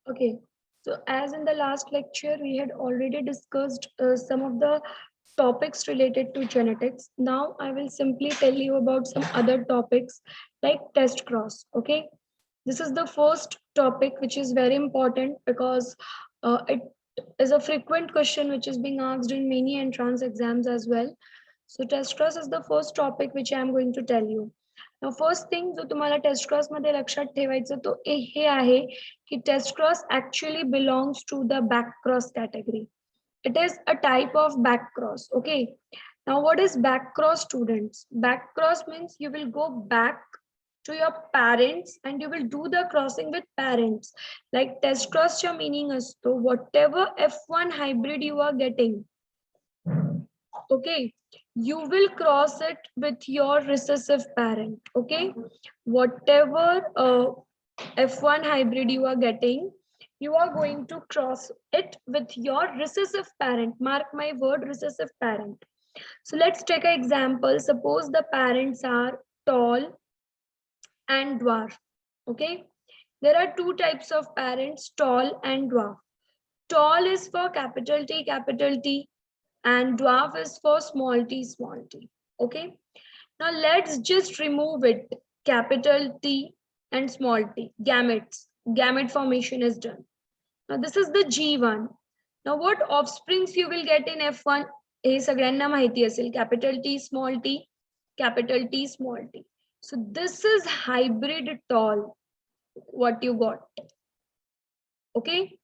Okay, so as in the last lecture, we had already discussed some of the topics related to genetics. Now I will simply tell you about some other topics like test cross. Okay, this is the first topic which is very important because it is a frequent question which is being asked in many entrance exams as well. So test cross is the first topic which I am going to tell you. Now first thing जो तुम्हाला test cross मध्ये लक्षात ठेवायचं तो हे आहे की test cross actually belongs to the back cross category. It is a type of back cross. Okay, now what is back cross, students? Back cross means you will go back to your parents and you will do the crossing with parents. Like test cross च्या meaning असतो whatever F1 hybrid you are getting, okay, you will cross it with your recessive parent. Okay, whatever F1 hybrid you are getting, you are going to cross it with your recessive parent. Mark my word, recessive parent. So let's take an example. Suppose the parents are tall and dwarf. Okay, there are two types of parents, tall and dwarf. Tall is for capital T, and dwarf is for small t. Okay, now let's just remove it. Capital T and small t, gametes. Gamete formation is done. Now this is the G1. Now what offsprings you will get in F1? हे सगळ्यांना माहिती असेल. Capital T, small t, capital T, small t. So this is hybrid tall, what you got. Okay,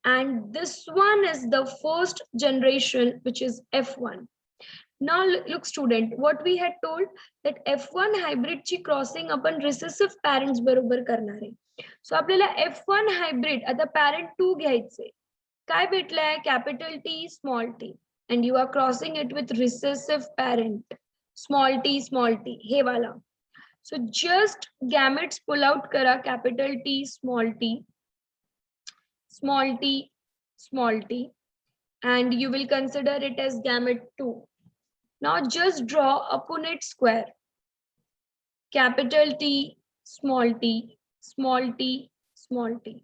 and this one is the first generation, which is F1. Now look student, what we had told that F1 hybrid ची crossing आपण recessive parents बरोबर करणार आहे. So आपल्याला F1 hybrid आता parent 2 घ्यायचे. काय भेटलंय? Capital T, small t, and you are crossing it with recessive parent small t हे वाला. So just gametes pull out करा, capital T, small t, small t, and you will consider it as gamete 2. Now just draw a Punnett square. Capital T, small t, small t, small t.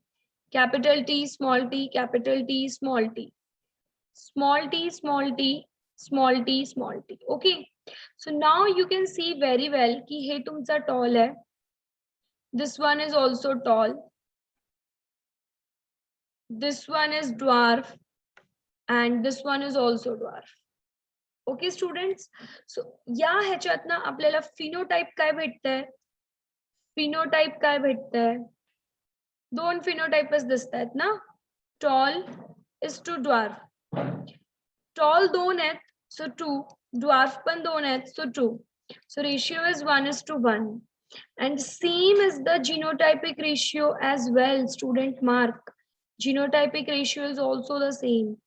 Capital T, small t, capital T, small t. Small t, small t, small t, small t. Okay. So now you can see very well कि हे तुमचा tall है. This one is also tall. This one is dwarf. And this one is also dwarf. Okay students, so या ह्याच्यात ना आपल्याला phenotype काय भेटतंय? Phenotype काय भेटतंय? दोन फिनोटाइपच दिसतायत ना, tall is two dwarf. Tall दोन आहेत सो 2, ड्वार्फ पण दोन आहेत सो 2. So ratio is 1:1, and same is the genotypic ratio as well. Student mark, genotypic ratio is also the same.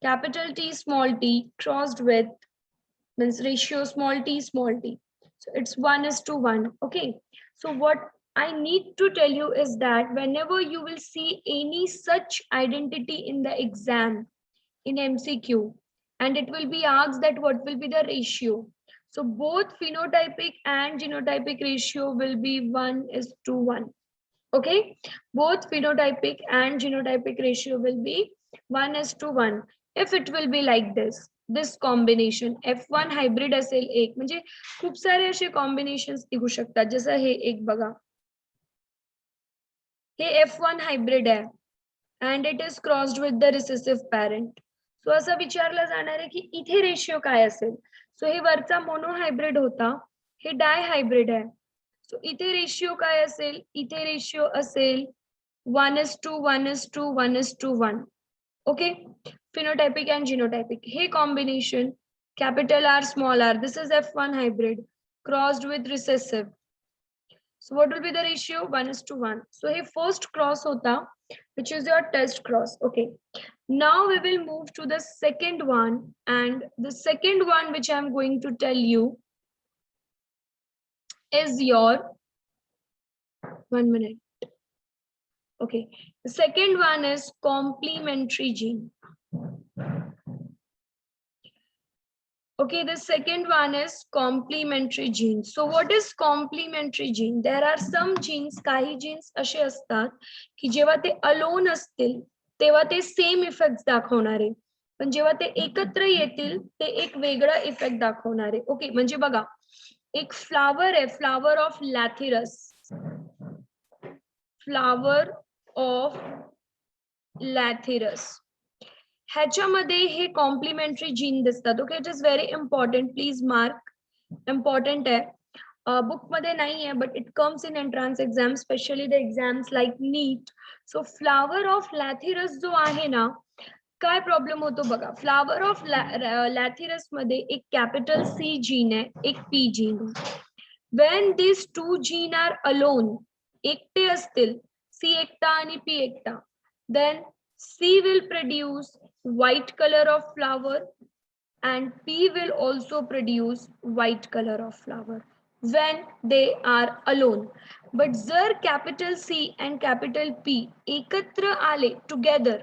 Capital T, small t crossed with means ratio small t. So it's 1:1. Okay. So what I need to tell you is that whenever you will see any such identity in the exam in MCQ, and it will be asked that what will be the ratio. So both phenotypic and genotypic ratio will be 1:1. Okay. Both phenotypic and genotypic ratio will be 1:1. If it will be like this combination F1 hybrid असेल एक, म्हणजे खूप सारे असे combinations निघू शकतात. जसं हे एक बघा, हे F1 hybrid आहे and it is crossed with the recessive parent. So असं विचारलं जाणार आहे की इथे रेशियो काय असेल. सो हे वरचा मोनो हायब्रिड होता, हे डाय हायब्रिड आहे. सो इथे रेशियो काय असेल? इथे रेशियो असेल 1:1:1:1. Okay, phenotypic and genotypic. Hey, combination capital R, small r. This is F1 hybrid crossed with recessive. So what will be the ratio? 1:1. So hey, first cross hota, which is your test cross. Okay. Now we will move to the second one, and the second one which I am going to tell you is your 1 minute. Okay, the second one is complementary gene. Okay, the second one is complementary genes. So what is complementary gene? There are some genes, काही genes असे असतात की जेव्हा ते alone असतील तेव्हा ते same effects दाखवणारे, पण जेव्हा ते एकत्र येतील ते एक वेगळा इफेक्ट दाखवणारे. ओके, म्हणजे बघा एक फ्लावर आहे, flower of lathyrus, flower of lathyrus, ह्याच्यामध्ये हे कॉम्प्लिमेंटरी जीन दिसतात. Okay, it is very important, please mark, important आहे. बुक मध्ये नाही आहे but it comes in entrance exam, specially the exams like NEET. So flower of lathyrus जो आहे ना, काय प्रॉब्लेम होतो बघा, फ्लावर ऑफ लॅथिरस मध्ये एक कॅपिटल सी जीन आहे, एक पी जीन आहे. When this two gene are alone, एकटे असतील, सी एकटा आणि पी एकटा, then C will produce white color of flower and P will also produce white color of flower when they are alone. But जर capital C and capital P एकत्र आले together,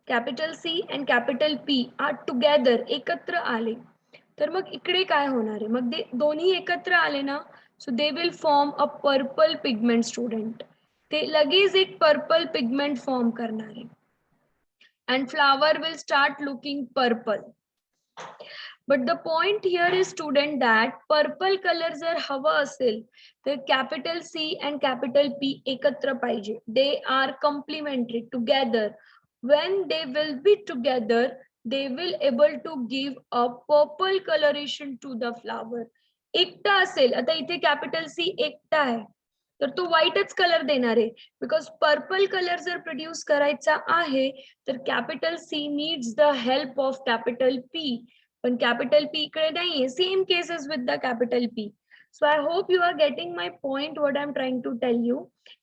capital C and capital P are together, एकत्र आले, तर मग इकडे काय होणार आहे, मग दोन्ही एकत्र आले ना, so they will form a purple pigment student. ते लगेच एक पर्पल पिगमेंट फॉर्म करणार आहे and flower will start looking purple. But the point here is student that purple color जर हवा असेल तर capital C and capital P एकत्र पाहिजे. They are complementary together. When they will be together, they will able to give a purple coloration to the flower. एकटा असेल, आता इथे capital C एकटा आहे तर तो व्हाईटच कलर देणार आहे, बिकॉज पर्पल कलर जर प्रोड्यूस करायचा आहे तर capital C needs the help of capital P, पण कॅपिटल पी इकडे नाहीये. Same cases with the capital P. So I hope you are getting my point, what I am trying to tell you,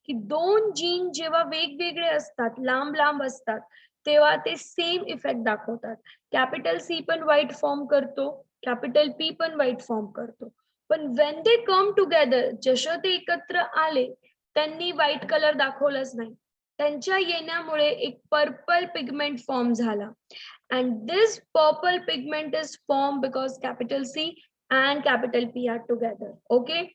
की दोन gene जेव्हा वेगवेगळे असतात, लांब लांब असतात, तेव्हा ते सेम इफेक्ट दाखवतात. कॅपिटल सी पण व्हाईट फॉर्म करतो, कॅपिटल पी पण व्हाईट फॉर्म करतो, पण when they come together, जसं ते एकत्र आले त्यांनी व्हाईट कलर दाखवलाच नाही, त्यांच्या येण्यामुळे एक पर्पल पिगमेंट फॉर्म झाला. and this purple pigment is formed because capital C and capital P are together. Okay,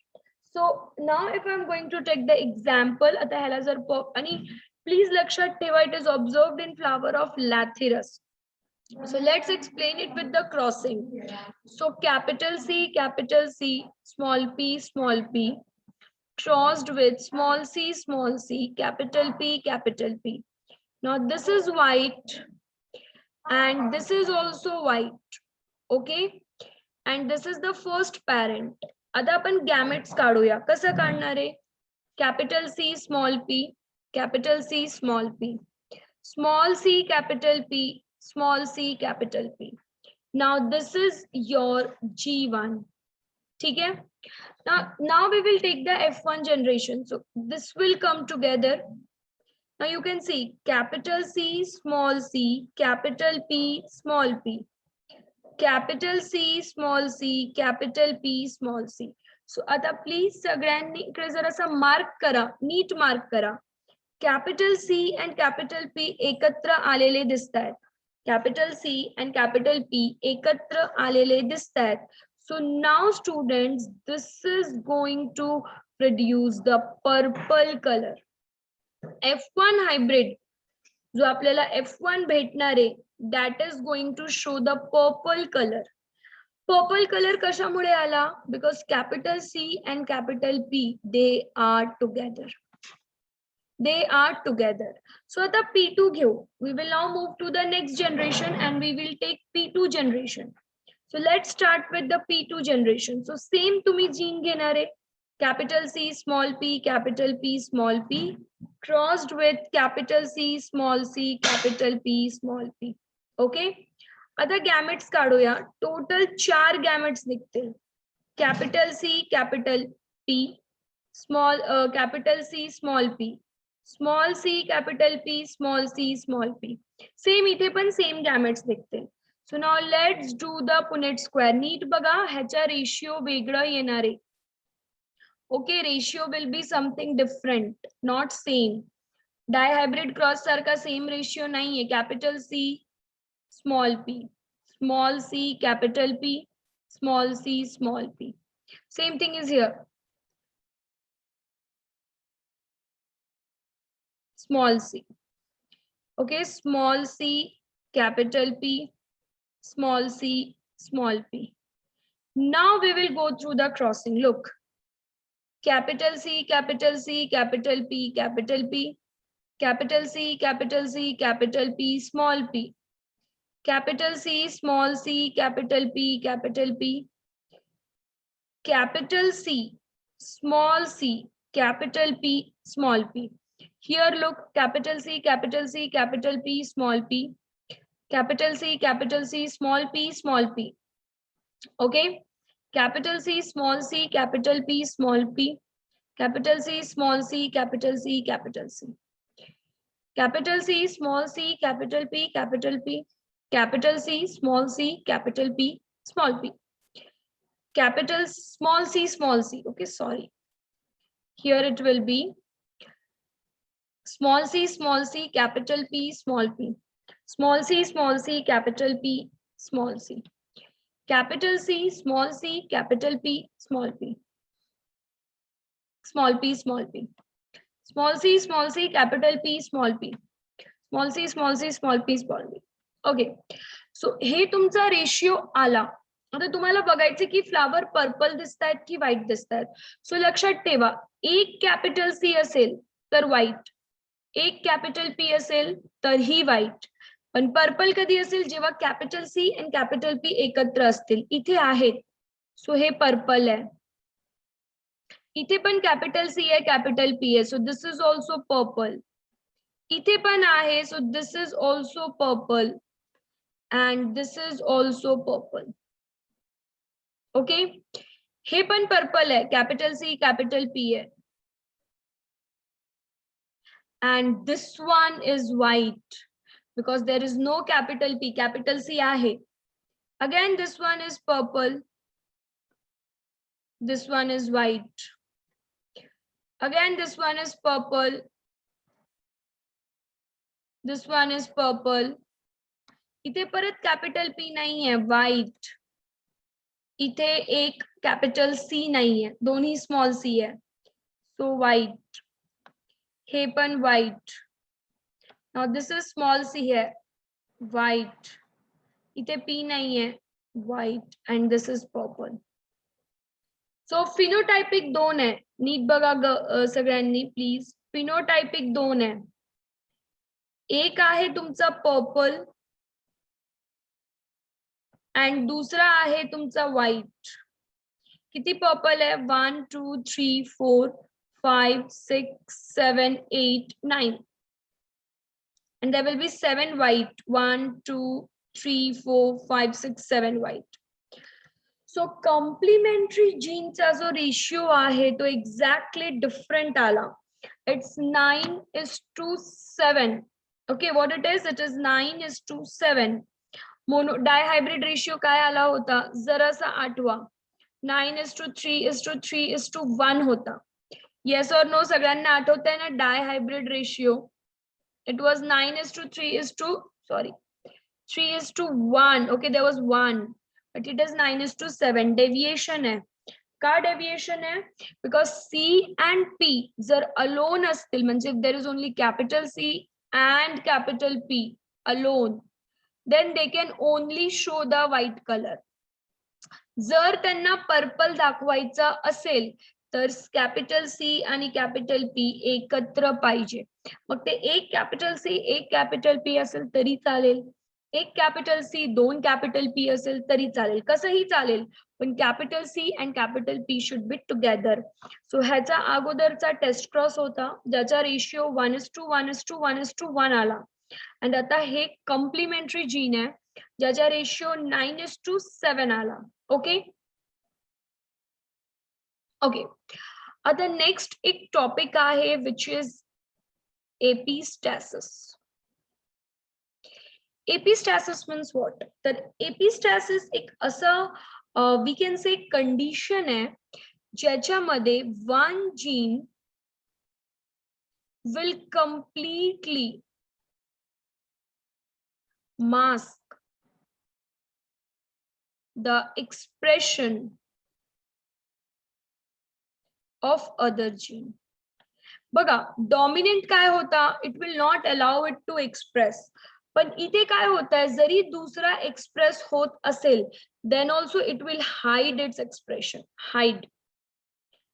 so now if I'm going to take the example, आता ह्याला जर आणि प्लीज लक्षात ठेवा, it is observed in flower of lathyrus. So let's explain it with the crossing. So capital C, small p, crossed with small c, capital P. Now this is white and this is also white. Okay, and this is the first parent. आता आपण gametes काढूया. कसं काढणार आहे? Capital C small p, capital C small p, small c capital P, small c capital P. Now this is your G1. ठीक है? Now we will take the F1 generation. So this will come together. Now you can see capital C, small c, capital P, small p, capital C, small c, capital P, small c. So आता please सगळ्यांनी इकडे जरासा mark करा, नीट mark करा. Capital C and capital P एकत्र आलेले दिसत आहेत, capital C and capital P एकत्र आलेले दिसत आहेत. So now students, this is going to produce the purple colour. F1 hybrid जो आपल्याला F1 भेटणार आहे, that is going to show the purple colour. Purple colour कशामुळे आला? Because capital C and capital P they are together. They are together. So आता P2 घेऊ. We will now move to the next generation and we will take P2 generation. So let's start with the P2 generation. So same तुम्ही gene घेणार आहे, capital C small p, capital P small p, crossed with capital C small c, capital P small p. Okay, आता gametes काढूया. Total 4 gametes निघतील. Capital C capital P, small capital C small p, small c capital P, small c small p. Same इथे पण same gametes दिसतील. So now let's do the Punnett square. नीट बघा, ह्याचा ratio वेगळं येणार आहे. Okay, ratio will be something different, not same. Dihybrid cross सारखा सेम रेशियो नाहीये. Capital C small p, small c capital P, small c, small p. Same thing is here. Small c. Okay, small c, capital P, small c, small p. Now we will go through the crossing. Look, capital C, capital C, capital P, capital P, capital C, capital C, capital P, small p, capital C, small c, capital P, capital P, capital C, small c, capital P, small p. Here look, capital C, capital C, capital P, small p, capital C, capital C, small p, small p. Okay, capital C, small c, capital P, small p, capital C, small c, capital C, capital C. Capital C, small c, capital P, capital P, capital C, small c, capital P, small p. Capital small c, small c. Okay, sorry. Here it will be small c, capital P, small p. Small c, capital P, small c. Capital C, small c, capital P, small p. Small p, small p. Small c, capital P, small p. Small c, small c, small p, small p. Okay. सो हे तुमचा ratio आला. आता तुम्हाला बघायचं की flower purple दिसतायत की white दिसतायत. सो लक्षात ठेवा, एक कॅपिटल सी असेल तर व्हाईट, एक कॅपिटल पी असेल तर ही व्हाईट. पण पर्पल कधी असेल जेव्हा कॅपिटल सी आणि कॅपिटल पी एकत्र असतील. इथे आहेत, सो हे पर्पल आहे. इथे पण कॅपिटल सी आहे, कॅपिटल पी आहे, so this is also purple. इथे पण आहे, so this is also purple. And this is also purple. Okay, हे पण पर्पल है, कैपिटल सी कैपिटल पी है. And this one is white because there is no capital P, capital C आहे. Again this one is purple, this one is white. Again this one is purple, this one is purple. इथे परत capital P नहीं है, white. इथे एक capital C नहीं है, दोनों स्मॉल c है, so white. हे पण white. Now this is small c है, white. इथे P नहीं है, white. And this is purple. So phenotypic दोन है, नीट बघा सगळ्यांनी प्लीज. फिनोटायपिक दोन है, एक आहे तुमचा पर्पल and दूसरा आहे तुमचा व्हाईट. किती पर्पल है? 1 2 3 4 5 6 7 8 9, and there will be 7 white. 1 2 3 4 5 6 7 white. So complementary genes जो रेशियो आहे तो exactly different आला. It's 9:7. Okay, what it is? It is 9:7. Mono dihybrid ratio काय आला होता? जरासा आठवा. 9:3:3:1 होता. येस और नो सगळ्यांना आठवतंय ना डायहायब्रिड ratio? It was 3:1. Okay, there was 1, but it is 9:7. Deviation है. का deviation है? Because C and P जर alone असतील, म्हणजे if there is only capital C and capital P alone, then they can only show the white color. जर त्यांना purple दाखवायचा असेल तर कॅपिटल सी आणि कॅपिटल पी एकत्र पाहिजे. मग ते एक कॅपिटल सी एक कॅपिटल पी असेल तरी चालेल, एक कॅपिटल सी दोन कॅपिटल पी असेल तरी चालेल, कसंही चालेल, पण capital C and capital P should be together. So ह्याचा अगोदरचा टेस्ट क्रॉस होता ज्याचा रेशियो 1:1:1:1 आला. आणि आता हे कॉम्प्लिमेंटरी जीन आहे ज्याचा रेशियो 9:7 आला. Okay okay. आता नेक्स्ट एक टॉपिक आहे which is epistasis. Epistasis means what? तर एपिस्टॅसिस एक असं वी कॅन से कंडिशन आहे ज्याच्यामध्ये one gene will completely mask the expression of other gene. बघा डॉमिनेंट काय होता, it will not allow it to express, पण इथे काय होत आहे, जरी दुसरा एक्सप्रेस होत असेल then also it will hide its expression. Hide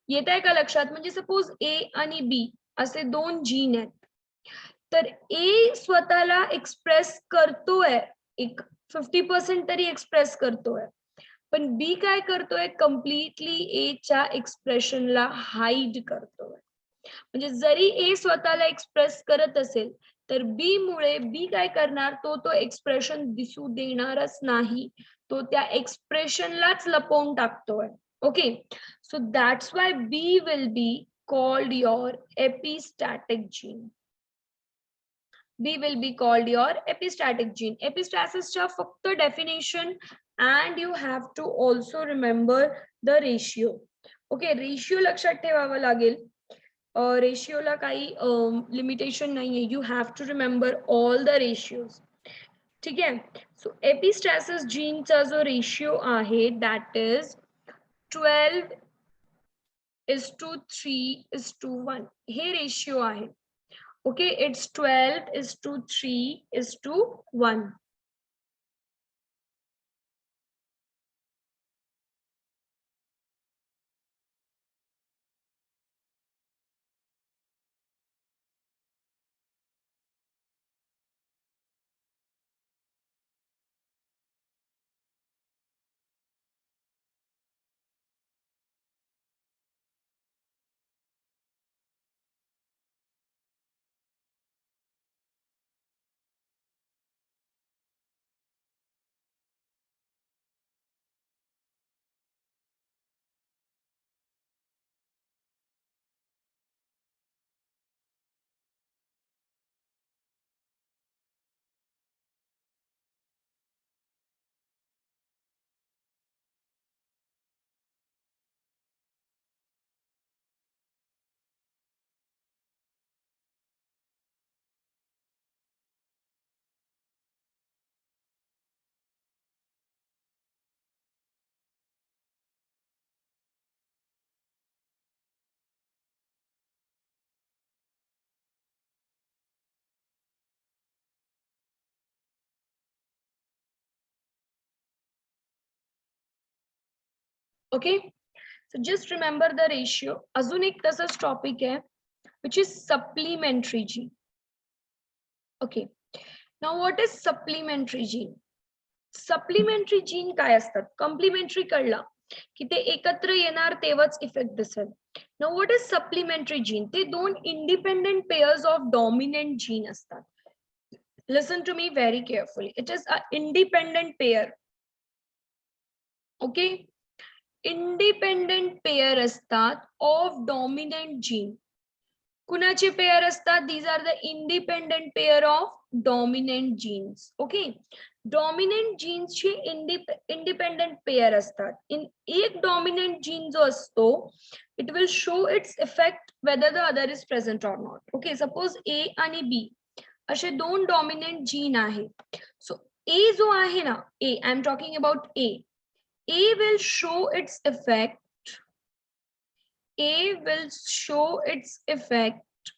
येत आहे का लक्षात? म्हणजे सपोज ए आणि बी असे दोन जीन आहेत, तर ए स्वतःला एक्सप्रेस करतोय, एक 50% तरी एक्सप्रेस करतोय, पण बी काय करतोय, कम्प्लिटली ए च्या एक्सप्रेशनला हाइड करतोय. म्हणजे जरी ए स्वतःला एक्सप्रेस करत असेल तर बी मुळे बी काय करणार, तो एक्सप्रेशन दिसू देणारच नाही, तो त्या एक्सप्रेशनलाच लपवून टाकतोय. Okay, so that's why B will be called your epistatic gene. B will be called your epistatic gene. Epistasis च्या फक्त definition and you have to also remember the ratio. Okay, ratio लक्षात ठेवावा लागेल. रेशियोला काही लिमिटेशन नाहीये, you have to remember all the ratios. ठीक आहे, so epistasis जीनचा जो रेशियो आहे दॅट इज 12:3:1. हे रेशियो आहे. Okay, it's 12:3:1. Okay, so just remember the ratio. अजून एक तसंच टॉपिक आहे which is supplementary gene. Okay, now what is supplementary gene? Supplementary gene काय असतात? कॉम्प्लिमेंटरी कळला की ते एकत्र येणार तेव्हाच इफेक्ट दिसेल. Now what is supplementary gene? ते दोन independent pairs of dominant gene असतात. Listen to me very carefully, it is a independent pair. Okay, independent pair असतात ऑफ डॉमिनंट जीन. कुणाचे पेयर असतात? These are the independent pair of dominant genes. Okay, dominant जीन्सचे independent pair असतात. In एक dominant gene जो असतो it will show its effect whether the other is present or not. Okay, suppose ए आणि B असे दोन dominant gene आहेत. सो ए जो आहे ना, A, I am talking about A will show its effect. A will show its effect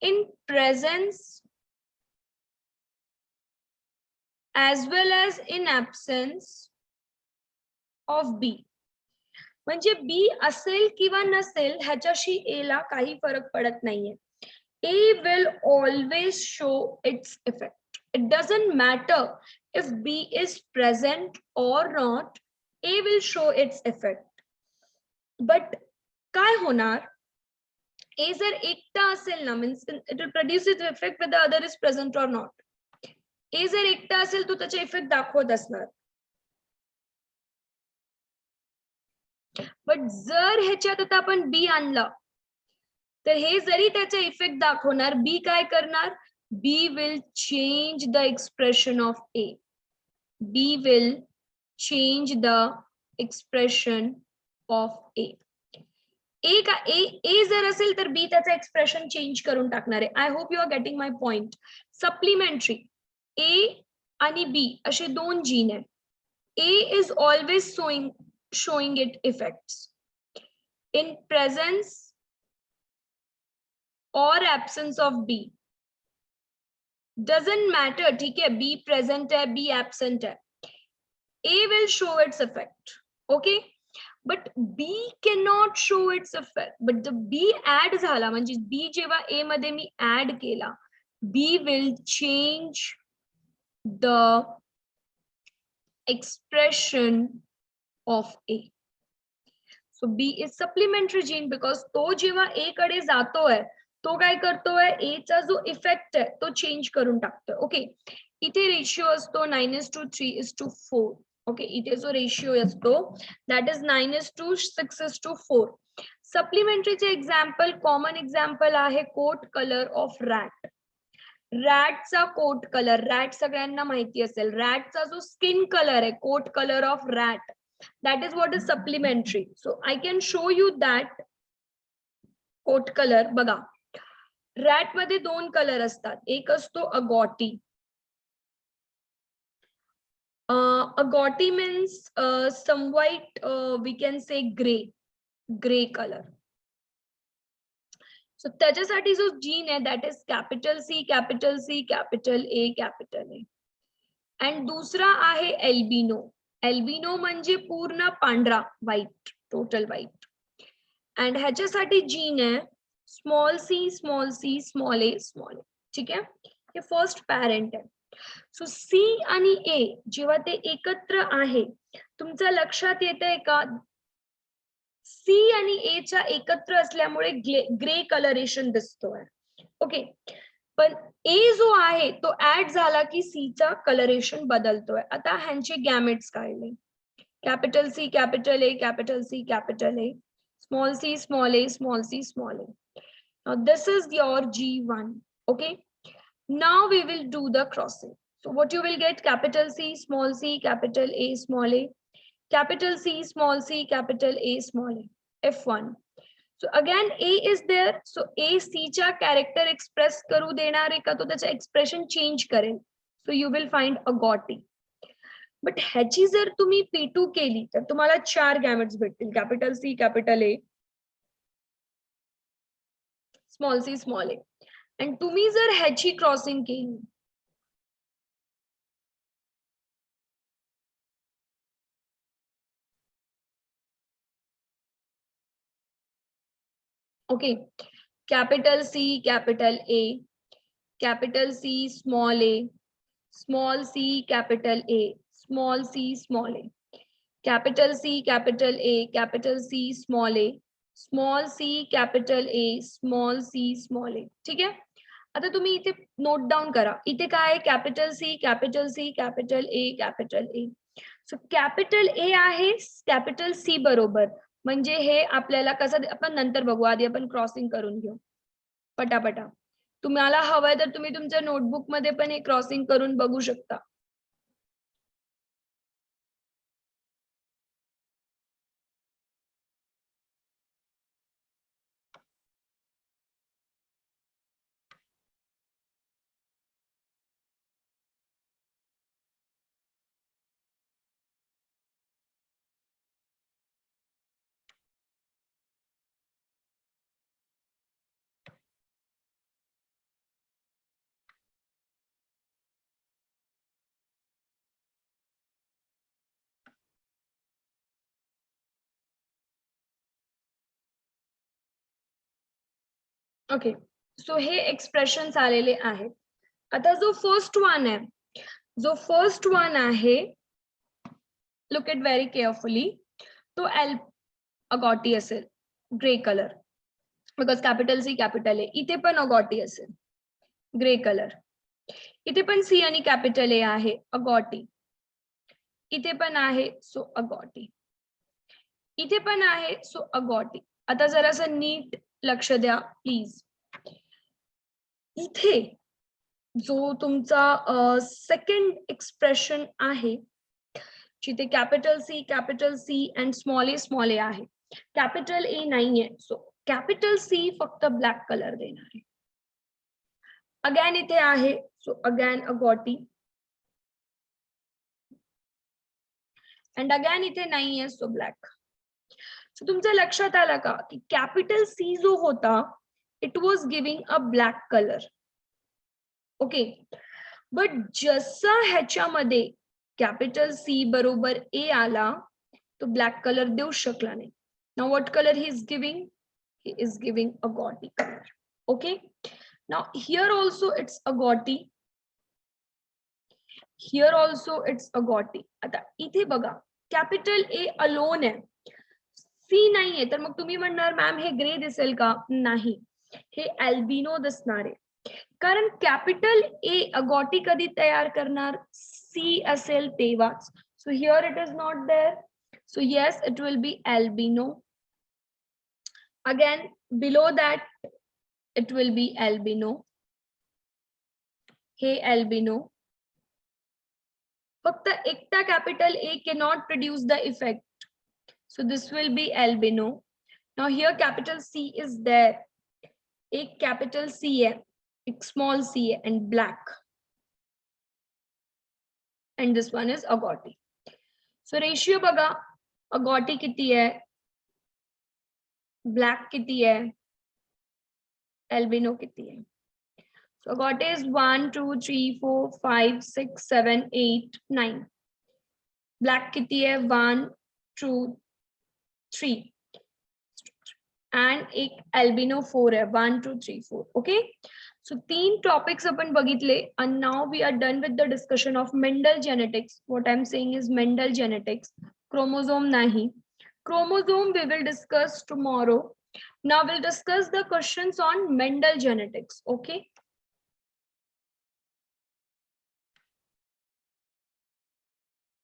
in presence as well as in absence of B. म्हणजे B असेल किंवा नसेल ह्याच्याशी A ला काही फरक पडत नाहीये. A will always show its effect. It doesn't matter if B is present or not, A will show its effect. But काय होणार? ए जर एकटा असेल ना, means it will produce it effect with the other is present or not. A जर एकटा असेल तो त्याचे इफेक्ट दाखवत असणार. बट जर ह्याच्यात आता आपण बी आणला तर हे जरी त्याचे इफेक्ट दाखवणार, बी काय करणार? B will change the expression of A. B will change the expression of A. A जर असेल तर बी त्याचं एक्सप्रेशन चेंज करून टाकणार आहे. I hope you are getting my point. Supplementary A आणि बी असे दोन जीन आहेत. A is always showing it effects in presence or absence of B. Doesn't matter, ठीक है, B present है, B absent है. A will show its effect, okay? But B cannot show its effect. But the B add झाला म्हणजे B जेव्हा A मध्ये मी add केला, B will change the expression of A. So B is supplementary gene because तो जेव्हा A कडे जातोय तो काय करतोय, A चा जो इफेक्ट आहे तो चेंज करून टाकतोय. ओके, इथे रेशियो असतो 9:3:4. ओके, इथे जो रेशियो असतो दॅट इज 9:6:4. सप्लिमेंटरीचे एक्झाम्पल, कॉमन एक्झाम्पल आहे कोट कलर ऑफ रॅट. रॅटचा कोट कलर, रॅट सगळ्यांना माहिती असेल, रॅटचा जो स्किन कलर आहे, coat colour of rat, that is what is supplementary. So I can show you that coat color. बघा, रॅट मध्ये दोन कलर असतात, एक असतो अगॉटी. अगॉटी means somewhat we can say gray color. So त्याच्यासाठी जो जीन आहे that is capital C, capital C, capital A, capital A. And दुसरा आहे एल्बिनो. एल्बिनो म्हणजे पूर्ण पांढरा, व्हाईट, टोटल व्हाईट. अँड ह्याच्यासाठी जीन आहे small C small C small A small A. ठीक आहे, हे फर्स्ट पॅरेंट आहे. सो सी आणि ए जेव्हा ते एकत्र आहे, तुमच्या लक्षात येतंय का, सी आणि ए च्या एकत्र असल्यामुळे ग्रे कलरेशन दिसतोय. ओके, पण ए जो आहे तो ऍड झाला की सी चा कलरेशन बदलतोय. आता ह्यांचे गॅमेट्स काढले, capital C capital A capital C capital A, small C small A small C small A. Now this is your G1. Okay, now we will do the crossing. So what you will get, capital C small c capital A small a, capital C small c capital A small a, F1. So again A is there, so A C चा character express करू देणार आहे का, तो त्याचा expression change करेल. So you will find agouti. But ह्याची जर तुम्ही P2 केली तर तुम्हाला 4 गॅमेट्स भेटतील, capital C capital A small C small A. आणि तुम्ही जर ह्याची क्रॉसिंग केली, okay, capital C capital A, capital C small A, small C capital A, small C small A, capital C capital A, capital C small A, small C capital A, small C small A. ठीक आहे, आता तुम्ही इथे note down करा, इथे काय आहे, capital C capital C capital A capital A. So capital A आहे कैपिटल सी बरोबर, म्हणजे हे आपल्याला कसं, आपण नंतर बघू, आधी आपण क्रॉसिंग करून घेऊ पटापटा. तुम्हाला हवंय तर तुम्ही तुमच्या नोटबुक मध्ये पण हे क्रॉसिंग करून बघू शकता. ओके, सो हे एक्सप्रेशन्स आलेले आहेत. आता जो फर्स्ट वन आहे, जो फर्स्ट वन आहे, लुक इट व्हेरी केअरफुली, तो एल अगॉटी असेल, grey colour, because capital C capital A. इथे पण अगॉटी असेल, ग्रे कलर. इथे पण सी आणि कॅपिटल ए आहे, अगॉटी. इथे पण आहे, सो अगॉटी. इथे पण आहे, सो अगॉटी. आता जरासं नीट लक्ष द्या प्लीज. इथे जो तुमचा सेकंड एक्सप्रेशन आहे, जिथे कॅपिटल सी अँड स्मॉल ए आहे, कॅपिटल ए नाहीये, सो कॅपिटल सी फक्त ब्लॅक कलर देणार आहे. अगेन इथे आहे, सो अगेन अगॉटी. अँड अगेन इथे नाही आहे, सो ब्लॅक. सो तुमच्या लक्षात आलं का की कॅपिटल सी जो होता it was giving a black colour. Okay, but जसा ह्याच्यामध्ये कॅपिटल सी बरोबर ए आला तो ब्लॅक कलर देऊ शकला नाही. Now what colour he is giving? He is giving agouti colour. Okay, now here also it's agouti, here also it's agouti. आता इथे बघा कॅपिटल ए अलोन आहे, सी नाहीये, तर मग तुम्ही म्हणणार मॅम हे ग्रे दिसेल का? नाही, हे अल्बिनो दिसणार आहे. कारण कॅपिटल ए अगॉटी कधी तयार करणार? सी असेल तेव्हाच. So here it is not there, so yes it will be albino. Again below that it will be albino, हे अल्बिनो. फक्त एकटा capital A cannot produce the effect, so this will be albino. Now here capital C is there, एक capital C है, एक small c है, and black, and this one is agouti. So ratio बघा, agouti किती है, black किती है, albino किती है. So agouti is 1 2 3 4 5 6 7 8 9. Black किती है? 1 2 3, and एक albino 4 है, 1 2 3 4. Okay, so 3 topics अपन बघितले, and now we are done with the discussion of Mendel genetics. What I'm saying is Mendel genetics. Chromosome nahi. Chromosome we will discuss tomorrow. Now we'll discuss the questions on Mendel genetics. Okay.